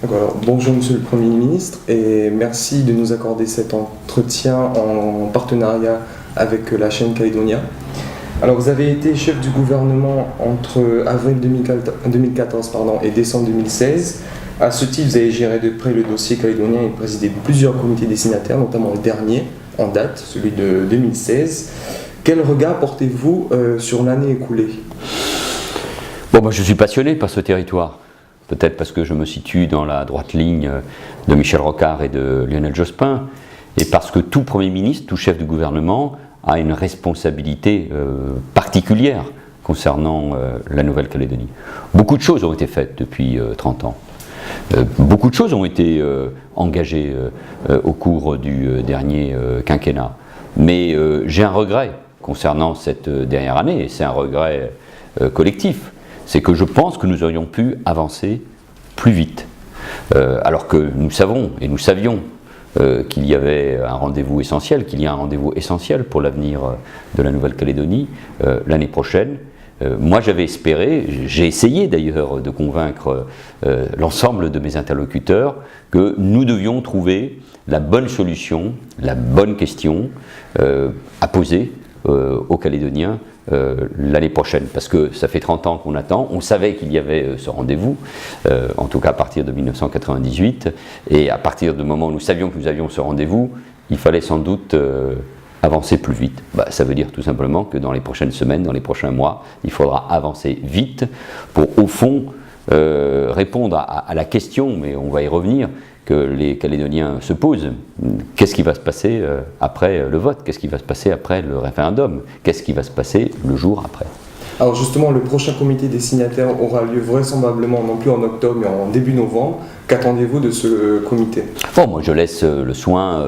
Alors, bonjour Monsieur le Premier ministre et merci de nous accorder cet entretien en partenariat avec la chaîne Calédonia. Alors vous avez été chef du gouvernement entre avril 2014 et décembre 2016. À ce titre, vous avez géré de près le dossier calédonien et présidé plusieurs comités destinataires, notamment le dernier en date, celui de 2016. Quel regard portez-vous sur l'année écoulée? Bon, moi je suis passionné par ce territoire. Peut-être parce que je me situe dans la droite ligne de Michel Rocard et de Lionel Jospin, et parce que tout Premier ministre, tout chef du gouvernement a une responsabilité particulière concernant la Nouvelle-Calédonie. Beaucoup de choses ont été faites depuis 30 ans. Beaucoup de choses ont été engagées au cours du dernier quinquennat. Mais j'ai un regret concernant cette dernière année, et c'est un regret collectif. C'est que je pense que nous aurions pu avancer plus vite. Alors que nous savons et nous savions qu'il y avait un rendez-vous essentiel, qu'il y a un rendez-vous essentiel pour l'avenir de la Nouvelle-Calédonie l'année prochaine. Moi j'avais espéré, j'ai essayé d'ailleurs de convaincre l'ensemble de mes interlocuteurs que nous devions trouver la bonne solution, la bonne question à poser aux Calédoniens l'année prochaine, parce que ça fait 30 ans qu'on attend. On savait qu'il y avait ce rendez-vous, en tout cas à partir de 1998, et à partir du moment où nous savions que nous avions ce rendez-vous, il fallait sans doute avancer plus vite. Ça veut dire tout simplement que dans les prochaines semaines, dans les prochains mois, il faudra avancer vite pour, au fond, répondre à la question, mais on va y revenir, que les Calédoniens se posent. Qu'est-ce qui va se passer après le vote? Qu'est-ce qui va se passer après le référendum? Qu'est-ce qui va se passer le jour après? Alors justement, le prochain comité des signataires aura lieu vraisemblablement non plus en octobre, mais en début novembre. Qu'attendez-vous de ce comité? Bon, moi je laisse le soin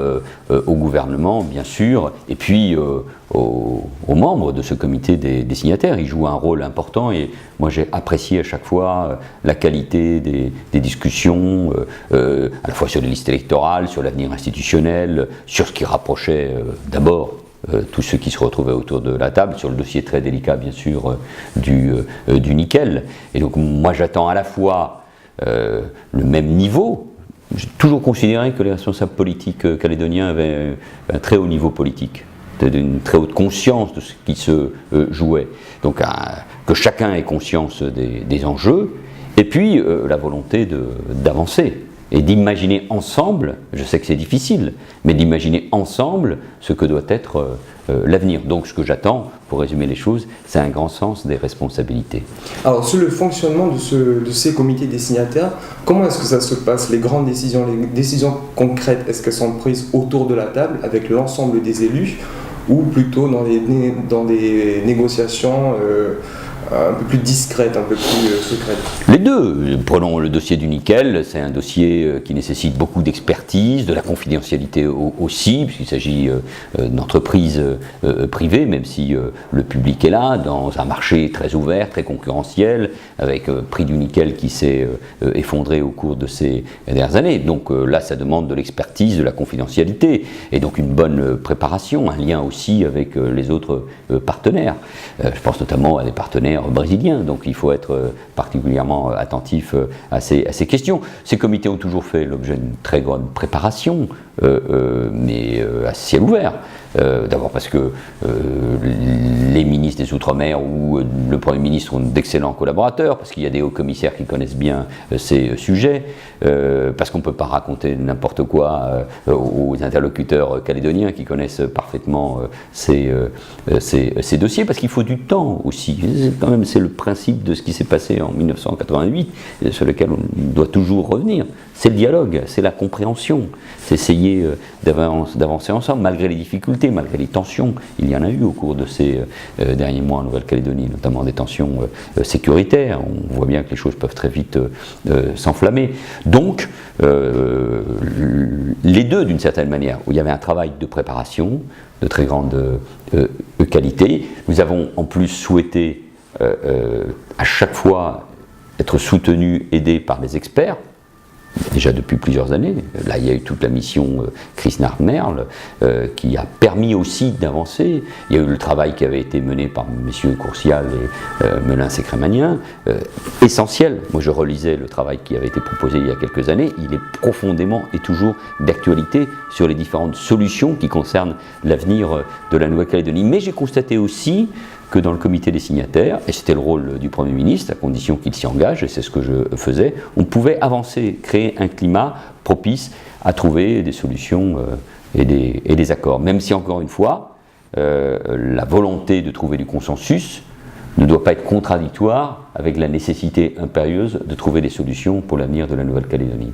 au gouvernement, bien sûr, et puis aux membres de ce comité des signataires. Ils jouent un rôle important, et moi j'ai apprécié à chaque fois la qualité des discussions, à la fois sur les listes électorales, sur l'avenir institutionnel, sur ce qui rapprochait d'abord tous ceux qui se retrouvaient autour de la table, sur le dossier très délicat bien sûr du nickel. Et donc moi j'attends à la fois le même niveau. J'ai toujours considéré que les responsables politiques calédoniens avaient un très haut niveau politique, une très haute conscience de ce qui se jouait. Donc que chacun ait conscience des enjeux, et puis la volonté d'avancer. Et d'imaginer ensemble, je sais que c'est difficile, mais d'imaginer ensemble ce que doit être l'avenir. Donc ce que j'attends, pour résumer les choses, c'est un grand sens des responsabilités. Alors sur le fonctionnement de ces comités des signataires, comment est-ce que ça se passe? Les grandes décisions, les décisions concrètes, est-ce qu'elles sont prises autour de la table avec l'ensemble des élus, ou plutôt dans des négociations un peu plus discrète, un peu plus secrète? Les deux. Prenons le dossier du nickel, c'est un dossier qui nécessite beaucoup d'expertise, de la confidentialité aussi, puisqu'il s'agit d'entreprises privées, même si le public est là, dans un marché très ouvert, très concurrentiel, avec prix du nickel qui s'est effondré au cours de ces dernières années. Donc là, ça demande de l'expertise, de la confidentialité, et donc une bonne préparation, un lien aussi avec les autres partenaires. Je pense notamment à des partenaires brésiliens, donc il faut être particulièrement attentif à ces questions. Ces comités ont toujours fait l'objet d'une très grande préparation, mais à ciel ouvert. D'abord parce que les ministres des Outre-mer ou le Premier ministre sont d'excellents collaborateurs, parce qu'il y a des hauts commissaires qui connaissent bien ces sujets, parce qu'on ne peut pas raconter n'importe quoi aux interlocuteurs calédoniens qui connaissent parfaitement ces dossiers, parce qu'il faut du temps aussi. Quand même, c'est le principe de ce qui s'est passé en 1988, sur lequel on doit toujours revenir. C'est le dialogue, c'est la compréhension, c'est essayer d'avancer ensemble, malgré les difficultés, malgré les tensions. Il y en a eu au cours de ces derniers mois en Nouvelle-Calédonie, notamment des tensions sécuritaires. On voit bien que les choses peuvent très vite s'enflammer. Donc, les deux d'une certaine manière, où il y avait un travail de préparation de très grande qualité. Nous avons en plus souhaité à chaque fois être soutenus, aidés par des experts, déjà depuis plusieurs années. Là, il y a eu toute la mission Chris-Nard-Merle qui a permis aussi d'avancer. Il y a eu le travail qui avait été mené par messieurs Courcial et Melins et Crémagnien, essentiel. Moi, je relisais le travail qui avait été proposé il y a quelques années. Il est profondément et toujours d'actualité sur les différentes solutions qui concernent l'avenir de la Nouvelle-Calédonie. Mais j'ai constaté aussi que dans le comité des signataires, et c'était le rôle du Premier ministre, à condition qu'il s'y engage, et c'est ce que je faisais, on pouvait avancer, créer un climat propice à trouver des solutions et des accords. Même si, encore une fois, la volonté de trouver du consensus ne doit pas être contradictoire avec la nécessité impérieuse de trouver des solutions pour l'avenir de la Nouvelle-Calédonie.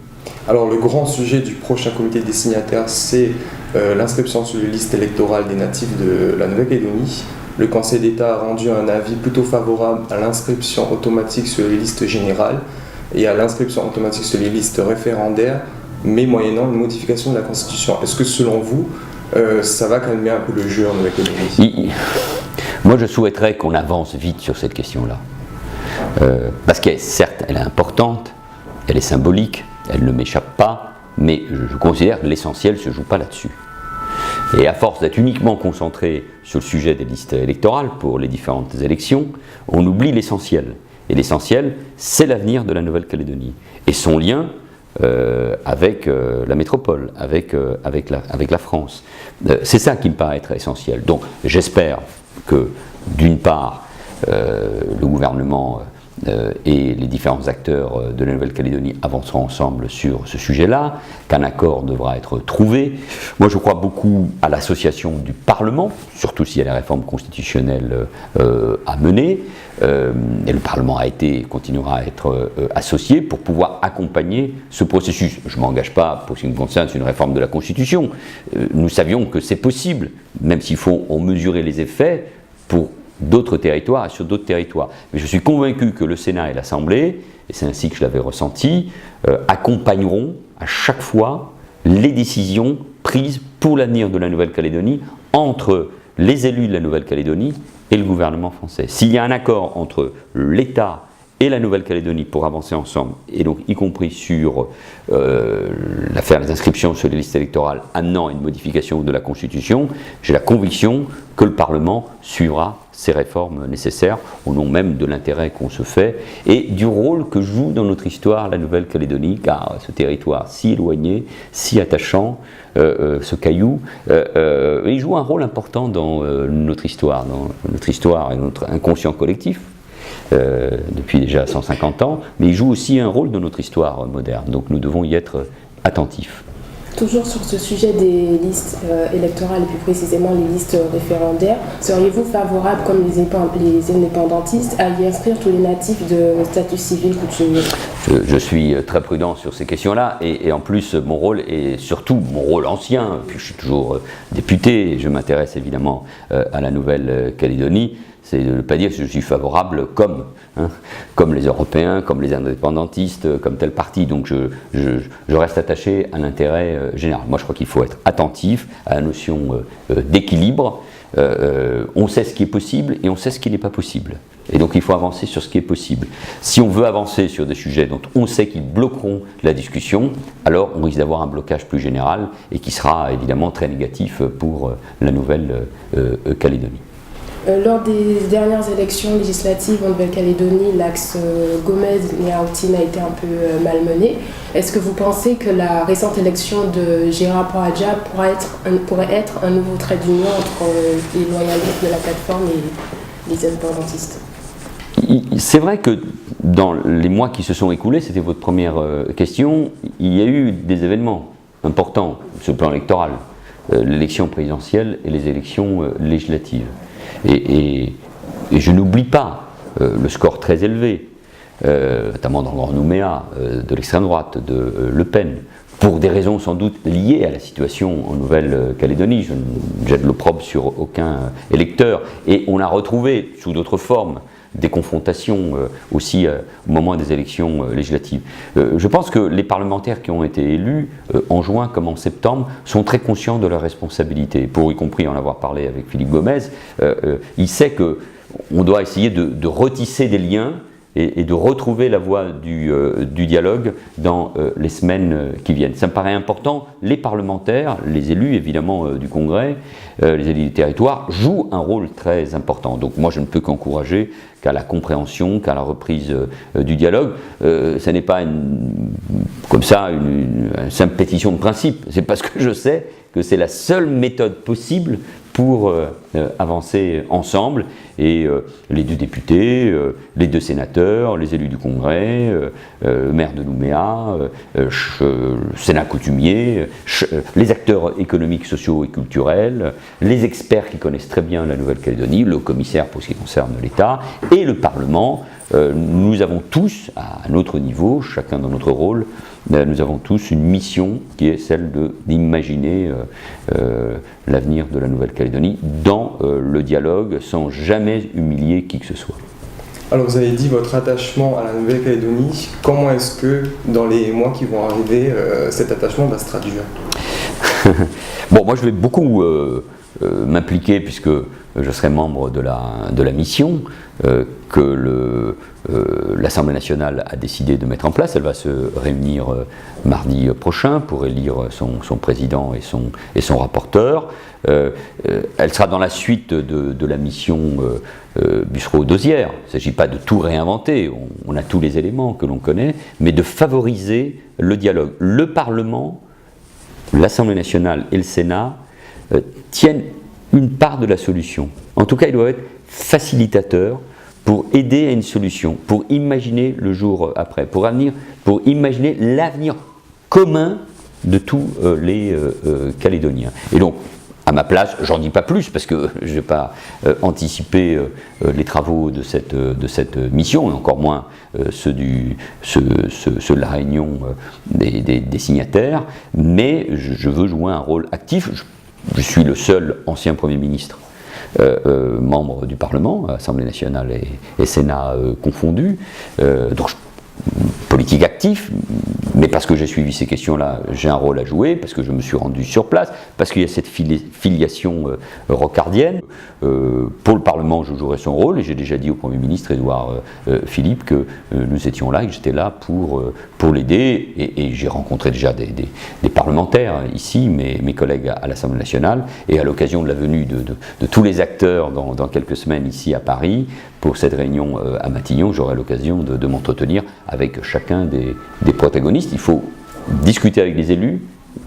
Alors le grand sujet du prochain comité des signataires, c'est l'inscription sur les listes électorales des natifs de la Nouvelle-Calédonie. Le Conseil d'État a rendu un avis plutôt favorable à l'inscription automatique sur les listes générales et à l'inscription automatique sur les listes référendaires, mais moyennant une modification de la Constitution. Est-ce que selon vous, ça va calmer un peu le jeu en Nouvelle-Calédonie ? Moi, je souhaiterais qu'on avance vite sur cette question-là. Parce que certes, elle est importante, elle est symbolique, elle ne m'échappe pas, mais je considère que l'essentiel ne se joue pas là-dessus. Et à force d'être uniquement concentré sur le sujet des listes électorales pour les différentes élections, on oublie l'essentiel. Et l'essentiel, c'est l'avenir de la Nouvelle-Calédonie. Et son lien avec la métropole, avec la France. C'est ça qui me paraît être essentiel. Donc j'espère que, d'une part, le gouvernement et les différents acteurs de la Nouvelle-Calédonie avanceront ensemble sur ce sujet-là, qu'un accord devra être trouvé. Moi, je crois beaucoup à l'association du Parlement, surtout s'il y a des réformes constitutionnelles à mener. Et le Parlement a été et continuera à être associé pour pouvoir accompagner ce processus. Je ne m'engage pas, pour ce qui me concerne, sur une réforme de la Constitution. Nous savions que c'est possible, même s'il faut en mesurer les effets pour d'autres territoires et sur d'autres territoires. Mais je suis convaincu que le Sénat et l'Assemblée, et c'est ainsi que je l'avais ressenti, accompagneront à chaque fois les décisions prises pour l'avenir de la Nouvelle-Calédonie entre les élus de la Nouvelle-Calédonie et le gouvernement français. S'il y a un accord entre l'État et la Nouvelle-Calédonie pour avancer ensemble, et donc y compris sur l'affaire des inscriptions sur les listes électorales amenant à une modification de la Constitution, j'ai la conviction que le Parlement suivra ces réformes nécessaires, au nom même de l'intérêt qu'on se fait, et du rôle que joue dans notre histoire la Nouvelle-Calédonie, car ce territoire si éloigné, si attachant, ce caillou, il joue un rôle important dans notre histoire et notre inconscient collectif, depuis déjà 150 ans, mais il joue aussi un rôle dans notre histoire moderne, donc nous devons y être attentifs. Toujours sur ce sujet des listes électorales et plus précisément les listes référendaires, seriez-vous favorable, comme les indépendantistes, à y inscrire tous les natifs de statut civil coutumier ? Je suis très prudent sur ces questions-là et en plus mon rôle est surtout mon rôle ancien, puis je suis toujours député et je m'intéresse évidemment à la Nouvelle-Calédonie. C'est de ne pas dire que je suis favorable comme les Européens, comme les indépendantistes, comme tel parti. Donc je reste attaché à l'intérêt général. Moi je crois qu'il faut être attentif à la notion d'équilibre. On sait ce qui est possible et on sait ce qui n'est pas possible. Et donc il faut avancer sur ce qui est possible. Si on veut avancer sur des sujets dont on sait qu'ils bloqueront la discussion, alors on risque d'avoir un blocage plus général et qui sera évidemment très négatif pour la Nouvelle-Calédonie. Lors des dernières élections législatives en Nouvelle-Calédonie, l'axe Gomez-Niaoutine a été un peu malmené. Est-ce que vous pensez que la récente élection de Gérard Poadja pourrait être un nouveau trait d'union entre les loyalistes de la plateforme et les indépendantistes ? C'est vrai que dans les mois qui se sont écoulés, c'était votre première question, il y a eu des événements importants sur le plan électoral, l'élection présidentielle et les élections législatives. Et je n'oublie pas le score très élevé, notamment dans le Grand Nouméa, de l'extrême droite, de Le Pen, pour des raisons sans doute liées à la situation en Nouvelle-Calédonie. Je ne jette l'opprobre sur aucun électeur. Et on a retrouvé, sous d'autres formes, des confrontations aussi au moment des élections législatives. Je pense que les parlementaires qui ont été élus en juin comme en septembre sont très conscients de leurs responsabilités. Pour y compris en avoir parlé avec Philippe Gomez, il sait qu'on doit essayer de retisser des liens et de retrouver la voie du dialogue dans les semaines qui viennent. Ça me paraît important. Les parlementaires, les élus évidemment du Congrès, les élus du territoire jouent un rôle très important. Donc moi je ne peux qu'encourager qu'à la compréhension, qu'à la reprise du dialogue. Ce n'est pas comme ça une simple pétition de principe. C'est parce que je sais que c'est la seule méthode possible pour avancer ensemble. Et les 2 députés, les 2 sénateurs, les élus du Congrès, le maire de Nouméa, le Sénat coutumier, les acteurs économiques, sociaux et culturels, les experts qui connaissent très bien la Nouvelle-Calédonie, le commissaire pour ce qui concerne l'État, et le Parlement. Nous avons tous, à notre niveau, chacun dans notre rôle, nous avons tous une mission qui est celle d'imaginer l'avenir de la Nouvelle-Calédonie dans le dialogue, sans jamais humilier qui que ce soit. Alors vous avez dit votre attachement à la Nouvelle-Calédonie. Comment est-ce que dans les mois qui vont arriver, cet attachement va se traduire? Bon, moi je vais beaucoup m'impliquer, puisque je serai membre de la mission que l'Assemblée nationale a décidé de mettre en place. Elle va se réunir mardi prochain pour élire son président et son rapporteur. Elle sera dans la suite de la mission Bussereau-Dosière. Il ne s'agit pas de tout réinventer, on a tous les éléments que l'on connaît, mais de favoriser le dialogue. Le Parlement, l'Assemblée nationale et le Sénat tiennent une part de la solution. En tout cas, ils doivent être facilitateurs pour aider à une solution, pour imaginer le jour après, pour imaginer l'avenir commun de tous les Calédoniens. Et donc, à ma place, j'en dis pas plus parce que je ne vais pas anticiper les travaux de cette mission, et encore moins ceux de la réunion des signataires, mais je veux jouer un rôle actif. Je suis le seul ancien Premier ministre membre du Parlement, Assemblée nationale et Sénat confondus, donc politique actif, mais parce que j'ai suivi ces questions-là, j'ai un rôle à jouer, parce que je me suis rendu sur place, parce qu'il y a cette filiation rocardienne. Pour le Parlement, je jouerai son rôle, et j'ai déjà dit au Premier ministre Édouard Philippe que nous étions là et que j'étais là pour l'aider, et j'ai rencontré déjà des parlementaires ici, mes collègues à l'Assemblée nationale, et à l'occasion de la venue de tous les acteurs dans quelques semaines ici à Paris, pour cette réunion à Matignon, j'aurai l'occasion de m'entretenir avec chacun des protagonistes. Il faut discuter avec les élus,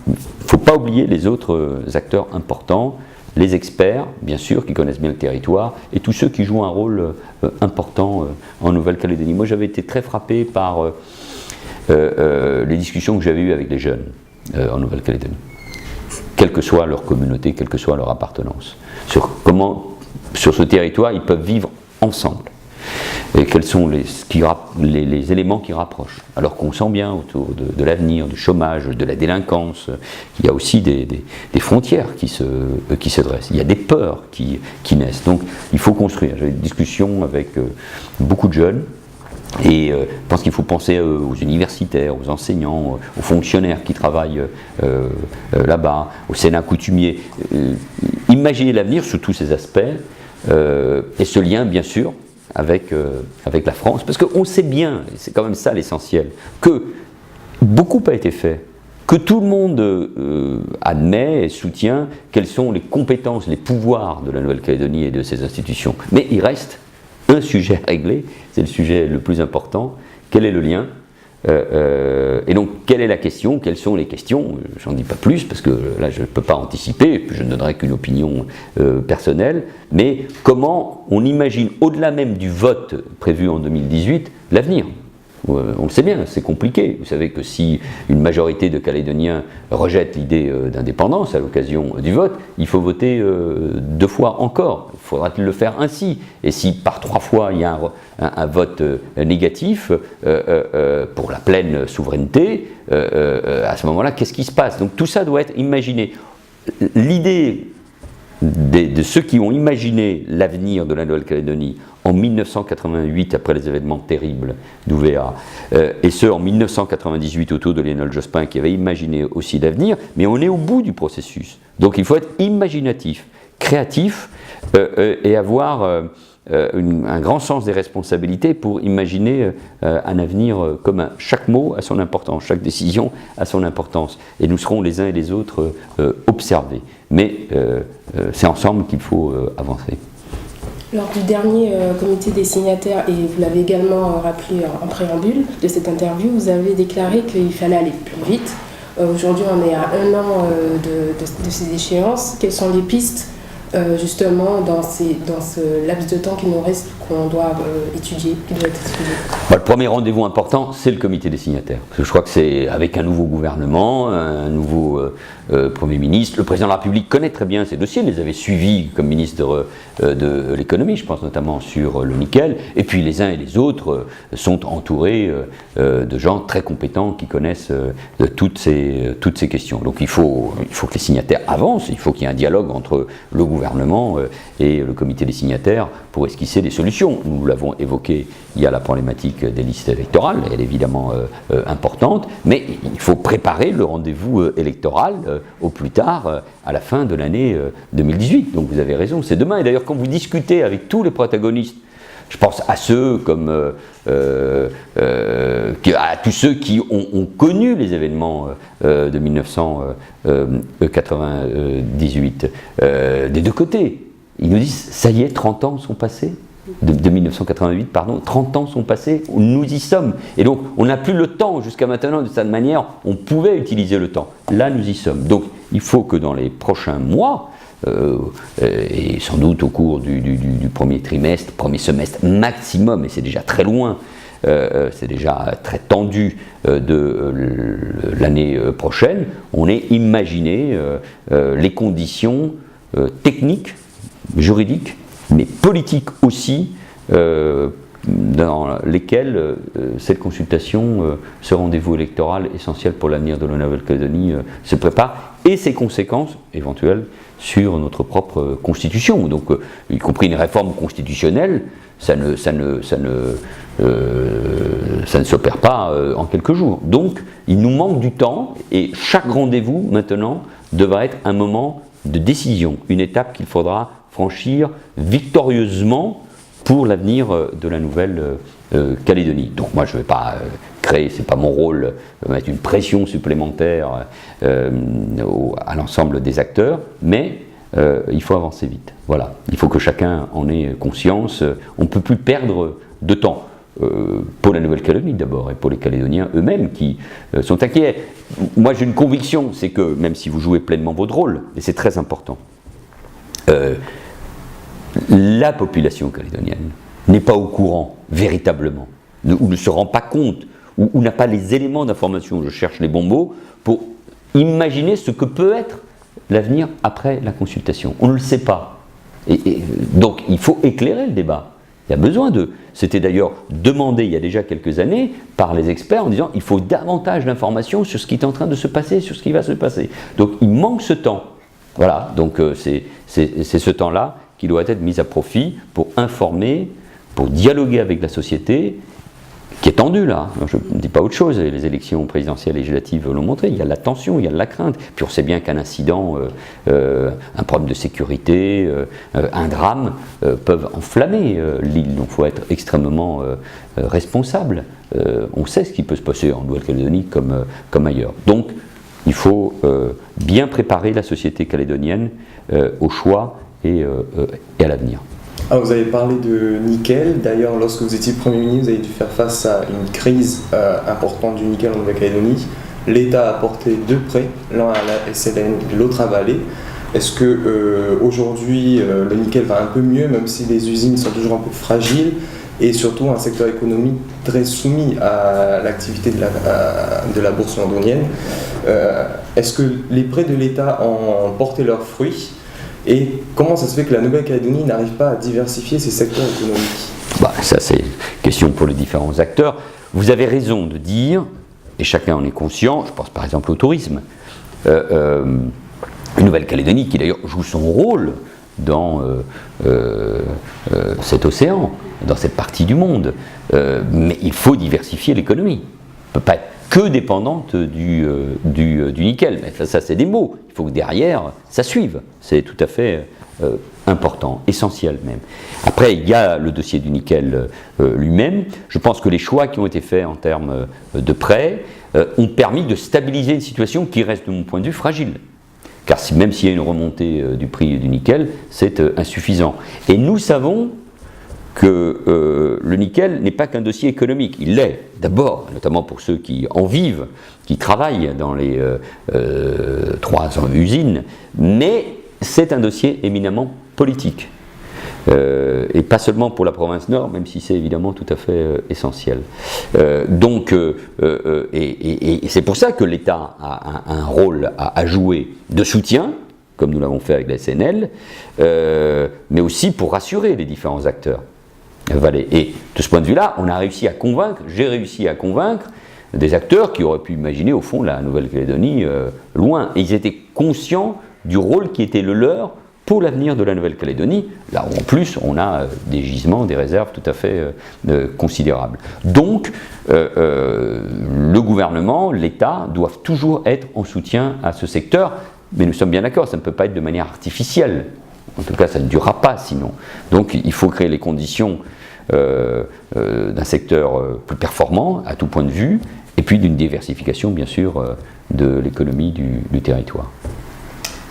il ne faut pas oublier les autres acteurs importants, les experts, bien sûr, qui connaissent bien le territoire, et tous ceux qui jouent un rôle important en Nouvelle-Calédonie. Moi, j'avais été très frappé par les discussions que j'avais eues avec les jeunes en Nouvelle-Calédonie, quelle que soit leur communauté, quelle que soit leur appartenance, sur comment, sur ce territoire, ils peuvent vivre ensemble. Et quels sont les éléments qui rapprochent, alors qu'on sent bien autour de l'avenir, du chômage, de la délinquance, il y a aussi des frontières qui se dressent, il y a des peurs qui naissent, donc il faut construire. J'avais des discussions avec beaucoup de jeunes, et je pense qu'il faut penser aux universitaires, aux enseignants, aux fonctionnaires qui travaillent là-bas, au Sénat coutumier, imaginer l'avenir sous tous ces aspects, et ce lien bien sûr avec la France, parce qu'on sait bien, et c'est quand même ça l'essentiel, que beaucoup a été fait, que tout le monde admet et soutient quelles sont les compétences, les pouvoirs de la Nouvelle-Calédonie et de ses institutions. Mais il reste un sujet à régler, c'est le sujet le plus important, quel est le lien ? Et donc, quelle est la question? Quelles sont les questions? J'en dis pas plus parce que là, je ne peux pas anticiper, je ne donnerai qu'une opinion personnelle. Mais comment on imagine, au-delà même du vote prévu en 2018, l'avenir? On le sait bien, c'est compliqué. Vous savez que si une majorité de Calédoniens rejette l'idée d'indépendance à l'occasion du vote, il faut voter 2 fois encore. Faudra-t-il le faire ainsi? Et si par 3 fois il y a un vote négatif pour la pleine souveraineté, à ce moment-là, qu'est-ce qui se passe? Donc tout ça doit être imaginé. L'idée de ceux qui ont imaginé l'avenir de la Nouvelle-Calédonie en 1988, après les événements terribles d'Ouvéa, et ceux en 1998 autour de Lionel Jospin qui avaient imaginé aussi l'avenir, mais on est au bout du processus. Donc il faut être imaginatif, créatif, et avoir un grand sens des responsabilités pour imaginer un avenir commun. Chaque mot a son importance, chaque décision a son importance. Et nous serons les uns et les autres observés. Mais c'est ensemble qu'il faut avancer. Lors du dernier comité des signataires, et vous l'avez également rappelé en préambule de cette interview, vous avez déclaré qu'il fallait aller plus vite. Aujourd'hui, on est à 1 an de ces échéances. Quelles sont les pistes justement dans ce laps de temps qui nous reste, qu'on doit étudier, qui doit être étudié? Le premier rendez-vous important, c'est le comité des signataires. Parce que je crois que c'est avec un nouveau gouvernement, un nouveau Premier ministre. Le président de la République connaît très bien ces dossiers, il les avait suivis comme ministre de l'économie, je pense notamment sur le nickel. Et puis les uns et les autres sont entourés de gens très compétents qui connaissent toutes ces questions. Donc il faut que les signataires avancent, il faut qu'il y ait un dialogue entre le gouvernement et le comité des signataires pour esquisser des solutions. Nous l'avons évoqué, il y a la problématique des listes électorales, elle est évidemment importante, mais il faut préparer le rendez-vous électoral au plus tard à la fin de l'année 2018. Donc vous avez raison, c'est demain. Et d'ailleurs, quand vous discutez avec tous les protagonistes, je pense à ceux comme à tous ceux qui ont connu les événements de 1998 des deux côtés. Ils nous disent, ça y est, 30 ans sont passés, de 1988, pardon, 30 ans sont passés, nous y sommes. Et donc, on n'a plus le temps, jusqu'à maintenant, de cette manière, on pouvait utiliser le temps. Là, nous y sommes. Donc, il faut que dans les prochains mois, et sans doute au cours du premier trimestre, premier semestre maximum, et c'est déjà très loin, c'est déjà très tendu de l'année prochaine, on ait imaginé les conditions techniques, juridiques, mais politiques aussi, dans lesquelles cette consultation, ce rendez-vous électoral essentiel pour l'avenir de la Nouvelle-Calédonie se prépare, et ses conséquences éventuelles sur notre propre constitution. Donc, y compris une réforme constitutionnelle, ça ne s'opère pas en quelques jours. Donc, il nous manque du temps, et chaque rendez-vous, maintenant, devra être un moment de décision, une étape qu'il faudra franchir victorieusement pour l'avenir de la Nouvelle-Calédonie. Donc moi je ne vais pas créer, c'est pas mon rôle, mettre une pression supplémentaire à l'ensemble des acteurs, mais il faut avancer vite. Voilà, il faut que chacun en ait conscience. On ne peut plus perdre de temps. Pour la Nouvelle-Calédonie d'abord, et pour les Calédoniens eux-mêmes qui sont inquiets. Moi j'ai une conviction, c'est que même si vous jouez pleinement votre rôle, et c'est très important, la population calédonienne n'est pas au courant véritablement, ou ne se rend pas compte, ou n'a pas les éléments d'information, je cherche les bons mots, pour imaginer ce que peut être l'avenir après la consultation. On ne le sait pas. Donc il faut éclairer le débat. Il y a besoin de... C'était d'ailleurs demandé il y a déjà quelques années par les experts en disant il faut davantage d'informations sur ce qui est en train de se passer, sur ce qui va se passer. Donc il manque ce temps. Voilà, donc c'est ce temps-là qui doit être mis à profit pour informer, pour dialoguer avec la société, qui est tendue là. Je ne dis pas autre chose, les élections présidentielles et législatives l'ont montré, il y a de la tension, il y a de la crainte. Puis on sait bien qu'un incident, un problème de sécurité, un drame peuvent enflammer l'île. Donc il faut être extrêmement responsable. On sait ce qui peut se passer en Nouvelle-Calédonie comme ailleurs. Donc il faut bien préparer la société calédonienne au choix et à l'avenir. Alors vous avez parlé de nickel. D'ailleurs, lorsque vous étiez Premier ministre, vous avez dû faire face à une crise importante du nickel en Nouvelle-Calédonie. L'État a apporté 2 prêts, l'un à la SLN et l'autre à Vale. Est-ce que aujourd'hui le nickel va un peu mieux, même si les usines sont toujours un peu fragiles, et surtout un secteur économique très soumis à l'activité de la bourse londonienne? Est-ce que les prêts de l'État ont porté leurs fruits? Et comment ça se fait que la Nouvelle-Calédonie n'arrive pas à diversifier ses secteurs économiques? Ça, c'est une question pour les différents acteurs. Vous avez raison de dire, et chacun en est conscient, je pense par exemple au tourisme, une Nouvelle-Calédonie qui d'ailleurs joue son rôle dans cet océan, dans cette partie du monde. Mais il faut diversifier l'économie. On ne peut pas être que dépendante du nickel. Mais ça c'est des mots. Il faut que derrière, ça suive. C'est tout à fait important, essentiel même. Après, il y a le dossier du nickel lui-même. Je pense que les choix qui ont été faits en termes de prêts ont permis de stabiliser une situation qui reste, de mon point de vue, fragile. Car même s'il y a une remontée du prix du nickel, c'est insuffisant. Et nous savons que le nickel n'est pas qu'un dossier économique. Il l'est, d'abord, notamment pour ceux qui en vivent, qui travaillent dans les 300 usines, mais c'est un dossier éminemment politique. Et pas seulement pour la province Nord, même si c'est évidemment tout à fait essentiel. Et c'est pour ça que l'État a un rôle à jouer de soutien, comme nous l'avons fait avec la SNL, mais aussi pour rassurer les différents acteurs. Et de ce point de vue-là, j'ai réussi à convaincre des acteurs qui auraient pu imaginer au fond la Nouvelle-Calédonie loin. Et ils étaient conscients du rôle qui était le leur pour l'avenir de la Nouvelle-Calédonie, là où en plus on a des gisements, des réserves tout à fait considérables. Donc le gouvernement, l'État doivent toujours être en soutien à ce secteur, mais nous sommes bien d'accord, ça ne peut pas être de manière artificielle. En tout cas, ça ne durera pas sinon. Donc il faut créer les conditions d'un secteur plus performant à tout point de vue, et puis d'une diversification bien sûr de l'économie du territoire.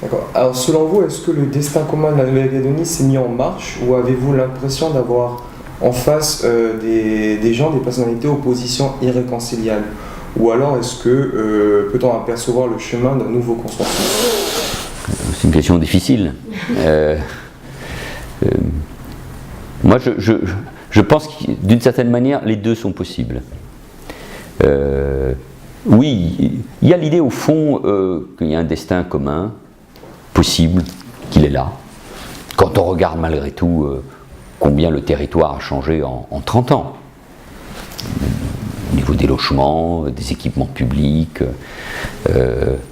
D'accord. Alors selon vous, est-ce que le destin commun de la Nouvelle-Calédonie s'est mis en marche, ou avez-vous l'impression d'avoir en face des gens, des personnalités aux positions irréconciliables? Ou alors est-ce que peut-on apercevoir le chemin d'un nouveau consensus? C'est une question difficile. Moi, je pense que d'une certaine manière, les deux sont possibles. Oui, il y a l'idée au fond qu'il y a un destin commun, possible, qu'il est là. Quand on regarde malgré tout combien le territoire a changé en 30 ans, au niveau des logements, des équipements publics,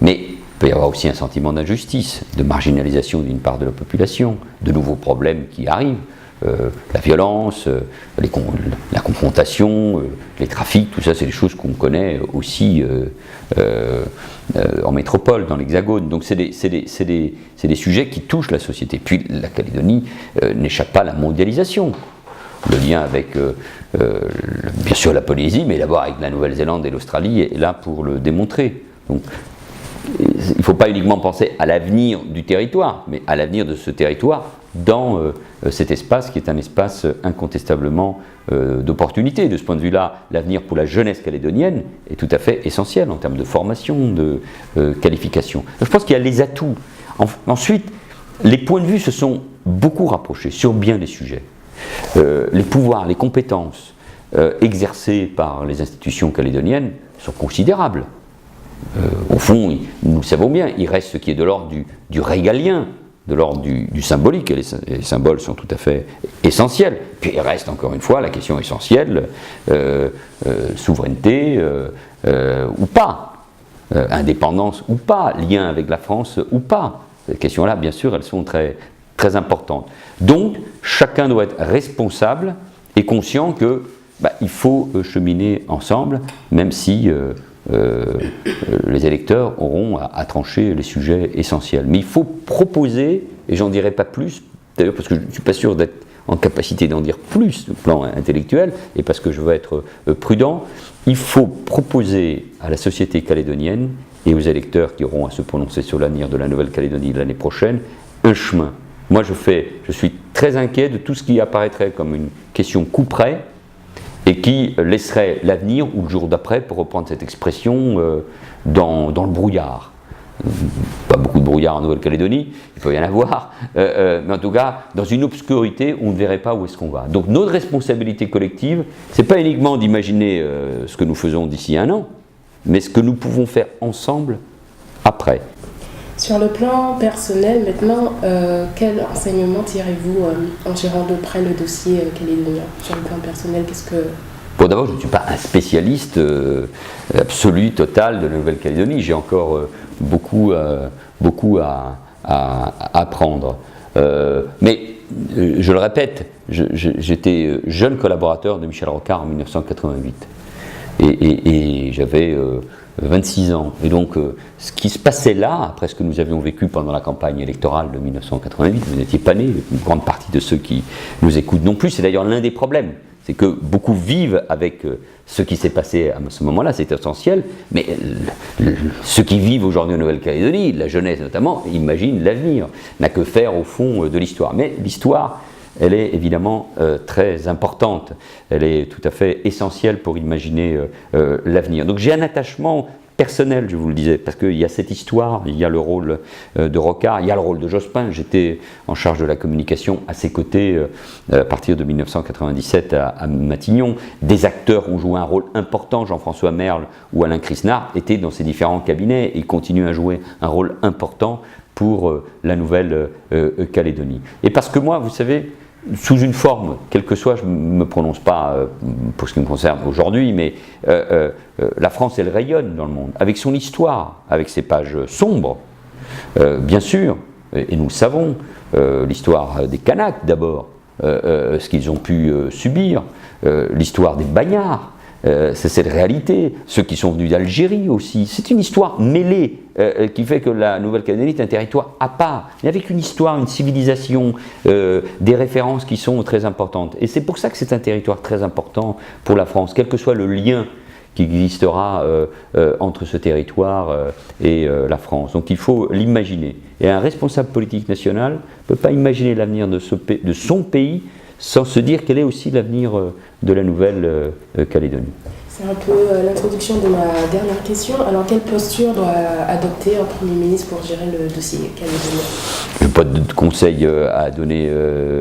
mais il peut y avoir aussi un sentiment d'injustice, de marginalisation d'une part de la population, de nouveaux problèmes qui arrivent, la violence, la confrontation, les trafics, tout ça c'est des choses qu'on connaît aussi en métropole, dans l'Hexagone. Donc c'est des sujets qui touchent la société. Puis la Calédonie n'échappe pas à la mondialisation. Le lien avec, bien sûr, la Polynésie, mais d'abord avec la Nouvelle-Zélande et l'Australie est là pour le démontrer. Donc il ne faut pas uniquement penser à l'avenir du territoire, mais à l'avenir de ce territoire dans cet espace qui est un espace incontestablement d'opportunité. De ce point de vue-là, l'avenir pour la jeunesse calédonienne est tout à fait essentiel en termes de formation, de qualification. Je pense qu'il y a les atouts. Ensuite, les points de vue se sont beaucoup rapprochés sur bien des sujets. Les pouvoirs, les compétences exercées par les institutions calédoniennes sont considérables. Au fond, nous le savons bien, il reste ce qui est de l'ordre du régalien, de l'ordre du symbolique, et les symboles sont tout à fait essentiels. Puis il reste encore une fois la question essentielle, souveraineté ou pas, indépendance ou pas, lien avec la France ou pas. Ces questions-là, bien sûr, elles sont très, très importantes. Donc, chacun doit être responsable et conscient que il faut cheminer ensemble, même si les électeurs auront à trancher les sujets essentiels. Mais il faut proposer, et j'en dirai pas plus, d'ailleurs parce que je ne suis pas sûr d'être en capacité d'en dire plus au plan intellectuel, et parce que je veux être prudent, il faut proposer à la société calédonienne et aux électeurs qui auront à se prononcer sur l'avenir de la Nouvelle-Calédonie l'année prochaine, un chemin. Moi je suis très inquiet de tout ce qui apparaîtrait comme une question couperet, et qui laisserait l'avenir, ou le jour d'après, pour reprendre cette expression, dans le brouillard. Pas beaucoup de brouillard en Nouvelle-Calédonie, il peut y en avoir, mais en tout cas, dans une obscurité où on ne verrait pas où est-ce qu'on va. Donc notre responsabilité collective, ce n'est pas uniquement d'imaginer ce que nous faisons d'ici 1 an, mais ce que nous pouvons faire ensemble après. Sur le plan personnel, maintenant, quel enseignement tirez-vous en gérant de près le dossier calédonien? Sur le plan personnel, qu'est-ce que... Bon, d'abord, je ne suis pas un spécialiste absolu, total de la Nouvelle-Calédonie. J'ai encore beaucoup à apprendre. Mais, je le répète, j'étais jeune collaborateur de Michel Rocard en 1988. Et j'avais 26 ans. Et donc, ce qui se passait là, après ce que nous avions vécu pendant la campagne électorale de 1988, vous n'étiez pas né, une grande partie de ceux qui nous écoutent non plus, c'est d'ailleurs l'un des problèmes. C'est que beaucoup vivent avec ce qui s'est passé à ce moment-là, c'est essentiel, mais ceux qui vivent aujourd'hui en Nouvelle-Calédonie, la jeunesse notamment, imaginent l'avenir, n'a que faire au fond de l'histoire. Mais l'histoire, elle est évidemment très importante, elle est tout à fait essentielle pour imaginer l'avenir. Donc j'ai un attachement personnel, je vous le disais, parce qu'il y a cette histoire, il y a le rôle de Rocard, il y a le rôle de Jospin. J'étais en charge de la communication à ses côtés à partir de 1997 à Matignon. Des acteurs ont joué un rôle important, Jean-François Merle ou Alain Chrisnard étaient dans ces différents cabinets et continuent à jouer un rôle important pour la Nouvelle-Calédonie. Et parce que moi, vous savez, sous une forme, quelle que soit, je ne me prononce pas pour ce qui me concerne aujourd'hui, mais la France, elle rayonne dans le monde, avec son histoire, avec ses pages sombres, bien sûr, et nous le savons, l'histoire des Kanaks d'abord, ce qu'ils ont pu subir, l'histoire des Bagnards, c'est cette réalité, ceux qui sont venus d'Algérie aussi, c'est une histoire mêlée qui fait que la Nouvelle-Calédonie est un territoire à part, mais avec une histoire, une civilisation, des références qui sont très importantes. Et c'est pour ça que c'est un territoire très important pour la France, quel que soit le lien qui existera entre ce territoire et la France. Donc il faut l'imaginer. Et un responsable politique national ne peut pas imaginer l'avenir de son pays sans se dire quel est aussi l'avenir de la Nouvelle-Calédonie. C'est un peu l'introduction de ma dernière question. Alors, quelle posture doit adopter un Premier ministre pour gérer le dossier calédonien ? Je n'ai pas de conseil à donner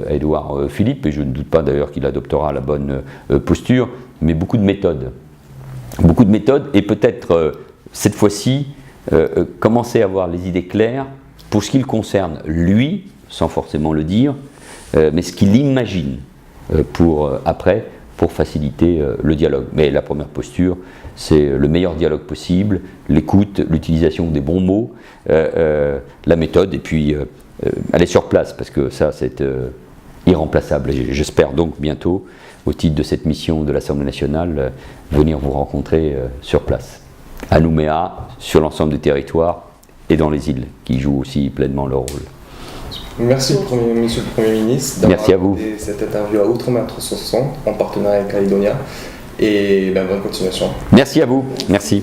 à Édouard Philippe, et je ne doute pas d'ailleurs qu'il adoptera la bonne posture, mais beaucoup de méthodes. Beaucoup de méthodes, et peut-être cette fois-ci, commencer à avoir les idées claires pour ce qui le concerne, lui, sans forcément le dire, mais ce qu'il imagine après, pour faciliter le dialogue. Mais la première posture, c'est le meilleur dialogue possible, l'écoute, l'utilisation des bons mots, la méthode, et puis aller sur place, parce que ça, c'est irremplaçable. Et j'espère donc bientôt, au titre de cette mission de l'Assemblée nationale, venir vous rencontrer sur place, à Nouméa, sur l'ensemble du territoire et dans les îles, qui jouent aussi pleinement leur rôle. Merci, Monsieur le Premier ministre, d'avoir fait cette interview à Outre-mer 360 en partenariat avec Calédonia, et bonne continuation. Merci à vous. Merci.